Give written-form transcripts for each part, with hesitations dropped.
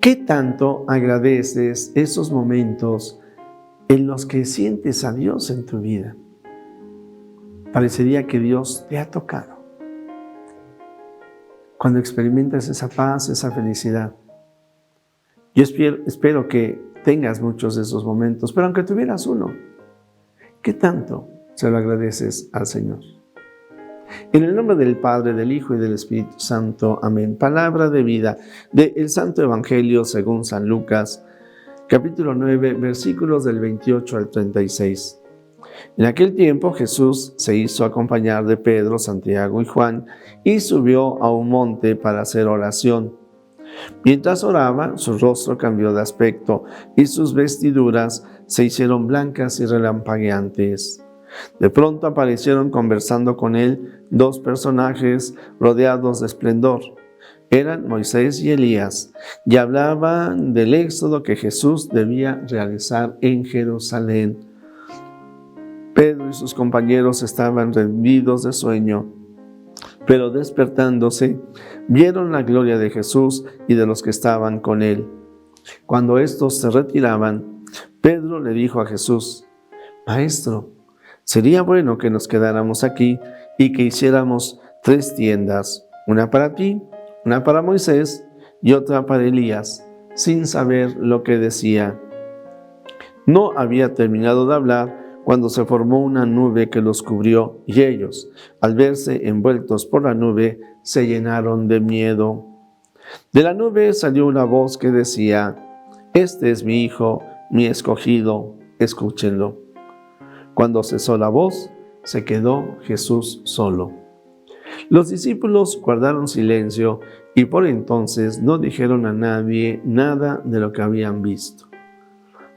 ¿Qué tanto agradeces esos momentos en los que sientes a Dios en tu vida? Parecería que Dios te ha tocado. Cuando experimentas esa paz, esa felicidad. Yo espero que tengas muchos de esos momentos, pero aunque tuvieras uno, ¿qué tanto se lo agradeces al Señor? En el nombre del Padre, del Hijo y del Espíritu Santo. Amén. Palabra de vida del Santo Evangelio según San Lucas, capítulo 9, versículos del 28 al 36. En aquel tiempo Jesús se hizo acompañar de Pedro, Santiago y Juan y subió a un monte para hacer oración. Mientras oraba, su rostro cambió de aspecto y sus vestiduras se hicieron blancas y relampagueantes. De pronto aparecieron conversando con él dos personajes rodeados de esplendor. Eran Moisés y Elías, y hablaban del éxodo que Jesús debía realizar en Jerusalén. Pedro y sus compañeros estaban rendidos de sueño, pero despertándose, vieron la gloria de Jesús y de los que estaban con él. Cuando estos se retiraban, Pedro le dijo a Jesús: Maestro, sería bueno que nos quedáramos aquí y que hiciéramos 3 tiendas, una para ti, una para Moisés y otra para Elías, sin saber lo que decía. No había terminado de hablar cuando se formó una nube que los cubrió, y ellos, al verse envueltos por la nube, se llenaron de miedo. De la nube salió una voz que decía: Este es mi Hijo, mi escogido, escúchenlo. Cuando cesó la voz, se quedó Jesús solo. Los discípulos guardaron silencio y por entonces no dijeron a nadie nada de lo que habían visto.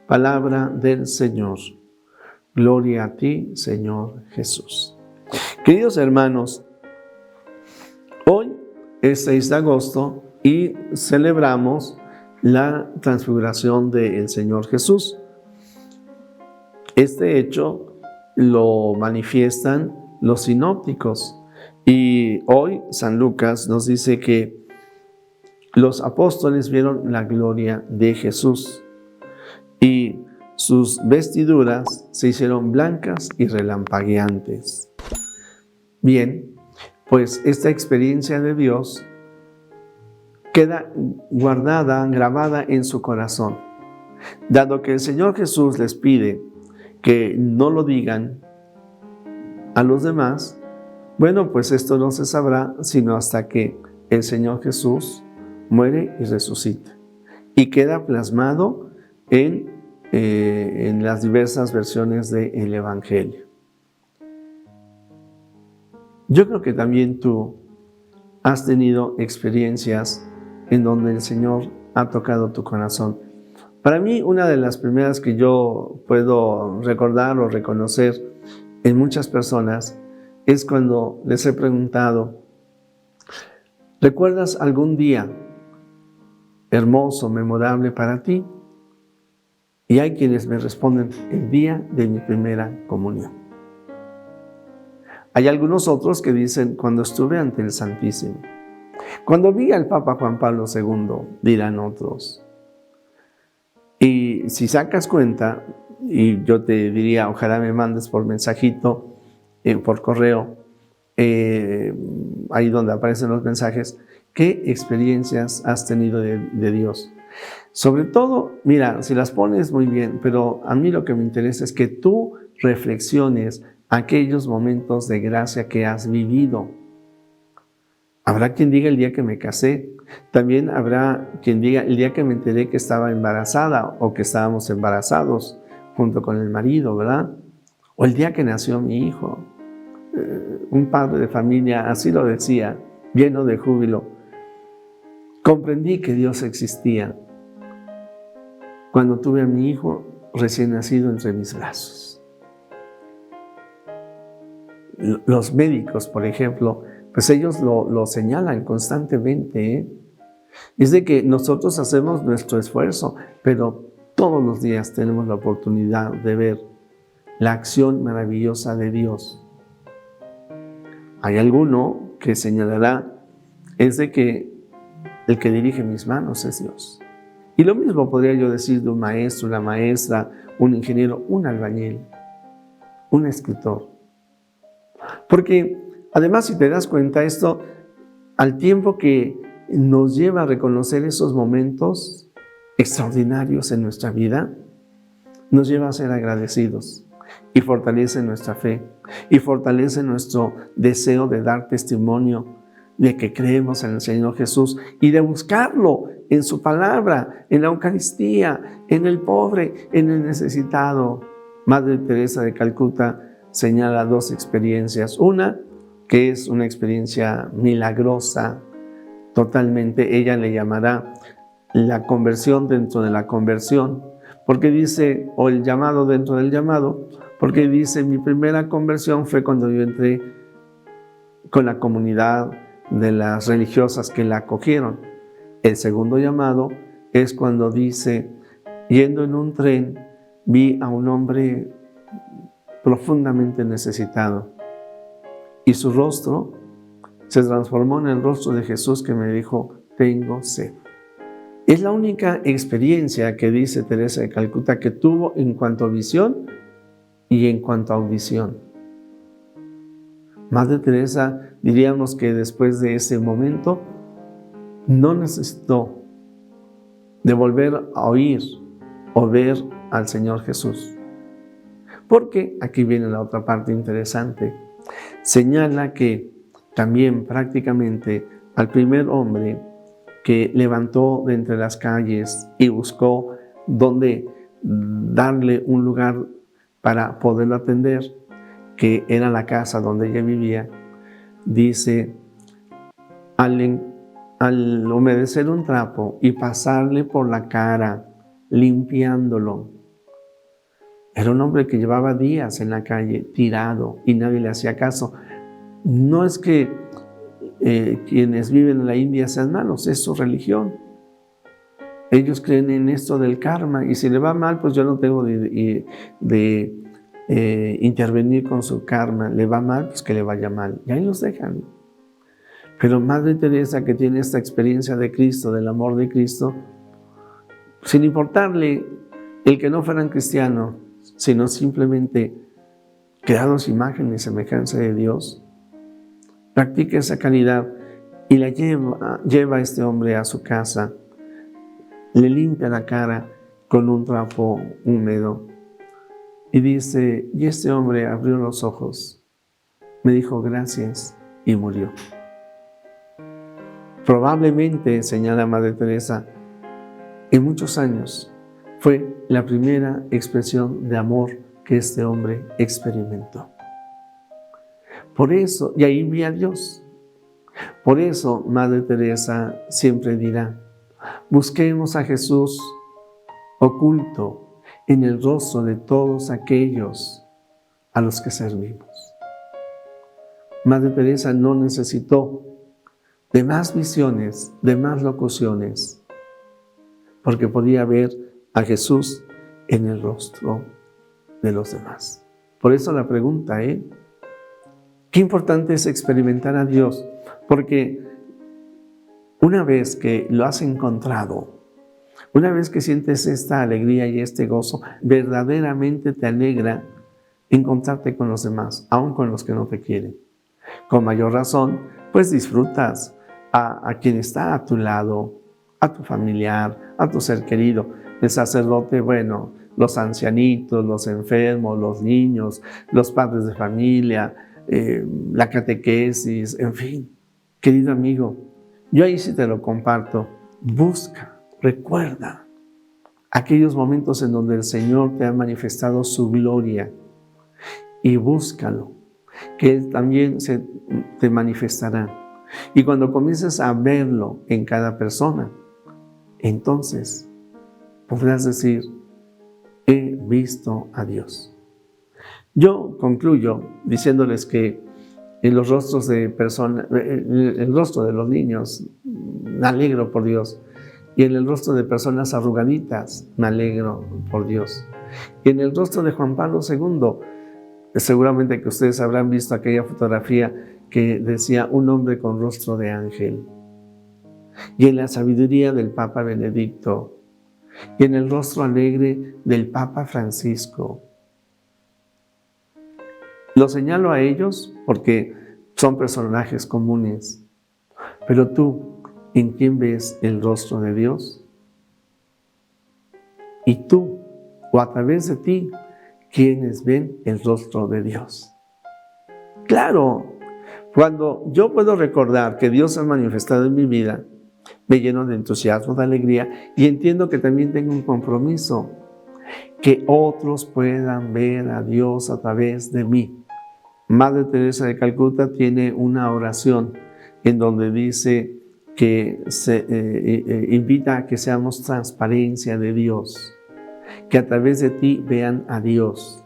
Palabra del Señor. Gloria a ti, Señor Jesús. Queridos hermanos, hoy es 6 de agosto y celebramos la transfiguración del Señor Jesús. Este hecho lo manifiestan los sinópticos y hoy San Lucas nos dice que los apóstoles vieron la gloria de Jesús y sus vestiduras se hicieron blancas y relampagueantes. Bien, pues esta experiencia de Dios queda guardada, grabada en su corazón. Dado que el Señor Jesús les pide que no lo digan a los demás, bueno, pues esto no se sabrá sino hasta que el Señor Jesús muere y resucita. Y queda plasmado en las diversas versiones del Evangelio. Yo creo que también tú has tenido experiencias en donde el Señor ha tocado tu corazón. Para mí, una de las primeras que yo puedo recordar o reconocer en muchas personas es cuando les he preguntado: ¿recuerdas algún día hermoso, memorable para ti? Y hay quienes me responden: el día de mi primera comunión. Hay algunos otros que dicen: cuando estuve ante el Santísimo. Cuando vi al Papa Juan Pablo II, dirán otros. Y si sacas cuenta, y yo te diría, ojalá me mandes por mensajito, por correo, ahí donde aparecen los mensajes, ¿qué experiencias has tenido de Dios? Sobre todo, mira, si las pones muy bien, pero a mí lo que me interesa es que tú reflexiones aquellos momentos de gracia que has vivido. Habrá quien diga el día que me casé, también habrá quien diga el día que me enteré que estaba embarazada o que estábamos embarazados junto con el marido, ¿verdad? O el día que nació mi hijo. Un padre de familia así lo decía, lleno de júbilo. Comprendí que Dios existía cuando tuve a mi hijo recién nacido entre mis brazos. Los médicos, por ejemplo, pues ellos lo señalan constantemente, ¿eh? Es de que nosotros hacemos nuestro esfuerzo, pero todos los días tenemos la oportunidad de ver la acción maravillosa de Dios. Hay alguno que señalará, es de que el que dirige mis manos es Dios. Y lo mismo podría yo decir de un maestro, una maestra, un ingeniero, un albañil, un escritor. Porque además, si te das cuenta, esto, al tiempo que nos lleva a reconocer esos momentos extraordinarios en nuestra vida, nos lleva a ser agradecidos y fortalece nuestra fe y fortalece nuestro deseo de dar testimonio de que creemos en el Señor Jesús y de buscarlo en su palabra, en la Eucaristía, en el pobre, en el necesitado. Madre Teresa de Calcuta señala dos experiencias. Una, que es una experiencia milagrosa, totalmente, ella le llamará la conversión dentro de la conversión, porque dice, o el llamado dentro del llamado, porque dice, mi primera conversión fue cuando yo entré con la comunidad de las religiosas que la acogieron. El segundo llamado es cuando dice, yendo en un tren, vi a un hombre profundamente necesitado y su rostro se transformó en el rostro de Jesús, que me dijo, tengo sed. Es la única experiencia que dice Teresa de Calcuta que tuvo en cuanto a visión y en cuanto a audición. Madre Teresa, diríamos que después de ese momento no necesitó de volver a oír o ver al Señor Jesús. Porque aquí viene la otra parte interesante. Señala que también prácticamente al primer hombre que levantó de entre las calles y buscó dónde darle un lugar para poderlo atender, que era la casa donde ella vivía, dice, al humedecer un trapo y pasarle por la cara, limpiándolo. Era un hombre que llevaba días en la calle, tirado, y nadie le hacía caso. No es que quienes viven en la India sean malos, es su religión. Ellos creen en esto del karma, y si le va mal, pues yo no tengo de intervenir con su karma. Le va mal, pues que le vaya mal. Y ahí los dejan. Pero Madre Teresa, que tiene esta experiencia de Cristo, del amor de Cristo, sin importarle el que no fueran cristianos, sino simplemente creados imagen y semejanza de Dios, practica esa caridad y la lleva a este hombre a su casa, le limpia la cara con un trapo húmedo y dice, y este hombre abrió los ojos, me dijo gracias y murió. Probablemente, señala Madre Teresa, en muchos años fue la primera expresión de amor que este hombre experimentó. Por eso, y ahí vi a Dios. Por eso, Madre Teresa siempre dirá, busquemos a Jesús oculto en el rostro de todos aquellos a los que servimos. Madre Teresa no necesitó de más visiones, de más locuciones, porque podía ver a Jesús en el rostro de los demás. Por eso la pregunta, qué importante es experimentar a Dios, porque una vez que lo has encontrado, una vez que sientes esta alegría y este gozo, verdaderamente te alegra encontrarte con los demás, aun con los que no te quieren. Con mayor razón, pues disfrutas a quien está a tu lado, a tu familiar, a tu ser querido. El sacerdote, bueno, los ancianitos, los enfermos, los niños, los padres de familia, la catequesis, en fin. Querido amigo, yo ahí sí te lo comparto. Busca, recuerda aquellos momentos en donde el Señor te ha manifestado su gloria y búscalo, que Él también te manifestará. Y cuando comiences a verlo en cada persona, entonces podrás decir, he visto a Dios. Yo concluyo diciéndoles que en los rostros de personas, el rostro de los niños, me alegro por Dios. Y en el rostro de personas arrugaditas, me alegro por Dios. Y en el rostro de Juan Pablo II, seguramente que ustedes habrán visto aquella fotografía que decía un hombre con rostro de ángel. Y en la sabiduría del Papa Benedicto, y en el rostro alegre del Papa Francisco. Lo señalo a ellos porque son personajes comunes, pero tú, ¿en quién ves el rostro de Dios? Y tú, o a través de ti, ¿quiénes ven el rostro de Dios? Claro, cuando yo puedo recordar que Dios se ha manifestado en mi vida, me lleno de entusiasmo, de alegría, y entiendo que también tengo un compromiso, que otros puedan ver a Dios a través de mí. Madre Teresa de Calcuta tiene una oración en donde dice que invita a que seamos transparencia de Dios, que a través de ti vean a Dios.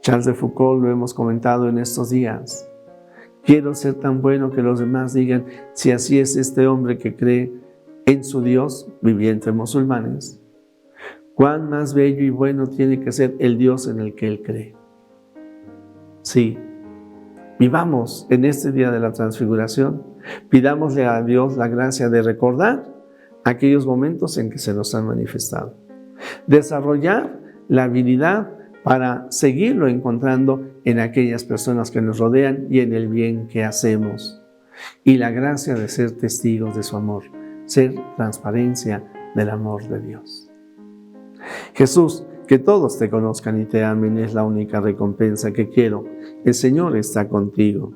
Charles de Foucault lo hemos comentado en estos días. Quiero ser tan bueno que los demás digan, si así es este hombre que cree en su Dios, vivía entre musulmanes, cuán más bello y bueno tiene que ser el Dios en el que él cree. Sí, vivamos en este día de la transfiguración, pidámosle a Dios la gracia de recordar aquellos momentos en que se nos han manifestado, desarrollar la habilidad para seguirlo encontrando en aquellas personas que nos rodean y en el bien que hacemos, y la gracia de ser testigos de su amor, ser transparencia del amor de Dios. Jesús, que todos te conozcan y te amen es la única recompensa que quiero. El Señor está contigo.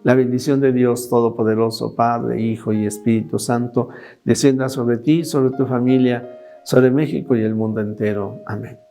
La bendición de Dios Todopoderoso, Padre, Hijo y Espíritu Santo, descienda sobre ti, sobre tu familia, sobre México y el mundo entero. Amén.